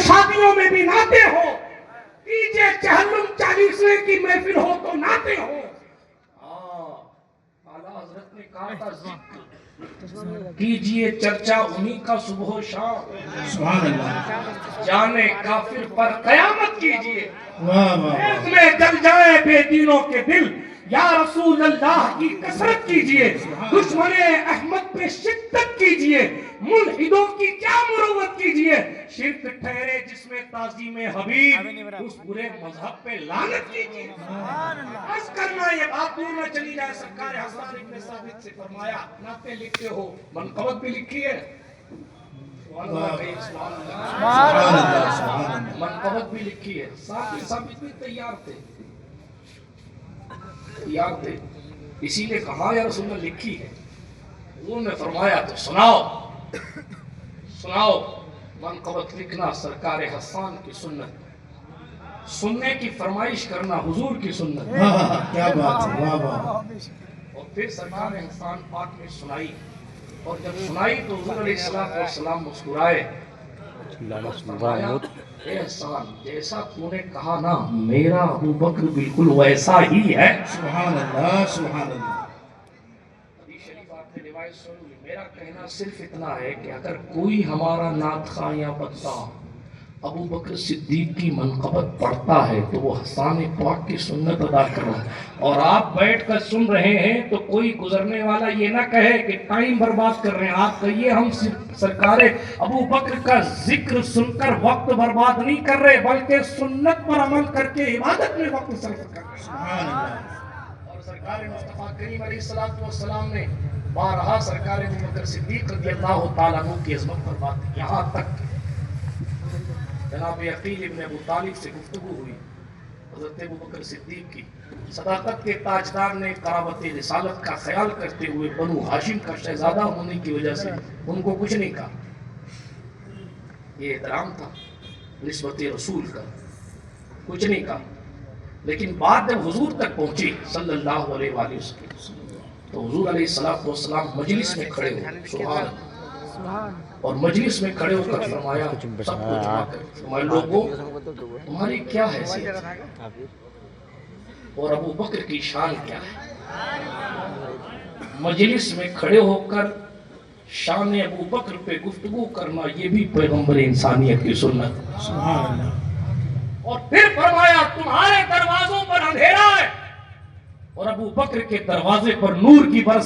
शादियों में भी नाते हो, कीजिए चहल्लुम 40वें की महफिल हो तो नाते हो। आला हजरत ने कहा था जिक्र कीजिए चर्चा उन्हीं का सुबह शाम। सुभान अल्लाह। जाने काफिर पर कयामत कीजिए, वाह वाह। इसमें जल जाए बेदीनों के दिल। या रसूल अल्लाह की कसरत कीजिए, दुश्मने अहमद पे शिद्दत कीजिए, मुल्हिदों की क्या मुरुव्वत कीजिए। शिर्क ठहरे जिसमें ताज़ीम हबीब, उस बुरे मजहब पे लानत कीजिए। बस करना ये बात दूर न चली जाए। सरकार हसन इब्न साबित से फरमाया, नाते लिखते हो, मनक़बत भी लिखी है। मनक़बत भी लिखी है, साथ ही साबित भी तैयार थे, इसीलिए कहा या रसूलुल्लाह लिखी है। उन्होंने फरमाया तो सुनाओ सुनाओ। मनक़बत लिखना सरकार हसन की सुन्नत, सुनने की फरमाइश करना हुजूर की सुन्नत। क्या बात है, वाह वाह। और फिर सरकार हसन पाक ने सुनाई, और जब सुनाई तो हुजूर अलैहिस्सलाम मुस्कुराए। एहसान जैसा तूने कहा ना, मेरा अबू बकर बिल्कुल वैसा ही है। सुभान अल्लाह सुभान अल्लाह। हदीस शरीफ आपने रिवायत सुनी। मेरा कहना सिर्फ इतना है कि अगर कोई हमारा नात खां या बद्दा अबू बकर सिद्दीक की मनक़बत पढ़ता है तो वो हसन पाक की सुन्नत अदा कर रहा है। और आप बैठ कर सुन रहे हैं तो कोई गुजरने वाला ये ना कहे कि टाइम बर्बाद कर रहे हैं। आप कहिए हम सिर्फ सरकार अबू बकर का जिक्र सुनकर वक्त बर्बाद नहीं कर रहे, बल्कि सुन्नत पर अमल करके इबादत में वक्त सर्फ कर रहे हैं। सुभान अल्लाह। और सरकार मुस्तफा करीम अलैहिस्सलाम ने बारहा सरकार अबू बकर सिद्दीक रज़ियल्लाहु ताला अन्हु की इज़्ज़त पर बात की। यहाँ तक जनाब अकील इब्न अबू तालिब से गुफ्तगू हुई। हज़रत अबू बकर सिद्दीक की सदाकत के ताजदार ने करावत रिसालत का ख्याल करते हुए बनु हाशिम का शहजादा होने की वजह से उनको कुछ नहीं कहा। ये एहतराम था निस्बत रसूल का, कुछ नहीं कहा। लेकिन बात जब हुजूर तक पहुंची सल्लल्लाहु अलैहि वसल्लम तो हुजूर अलैहिस्सलाम मजलिस में खड़े हुए। सुभान अल्लाह। और मजलिस में खड़े होकर फरमाया, सबको जमा कर फरमाया, लोगों तुम्हारी क्या हैसियत है और अबू बकर की शान क्या है। मजलिस में खड़े होकर शान अबू बकर पे गुफ्तगू करना ये भी पैगंबर इंसानियत की सुन्नत। सुभान अल्लाह। और फिर फरमाया, तुम्हारे दरवाजों पर अंधेरा है और अबू बकर के दरवाजे पर नूर की बरस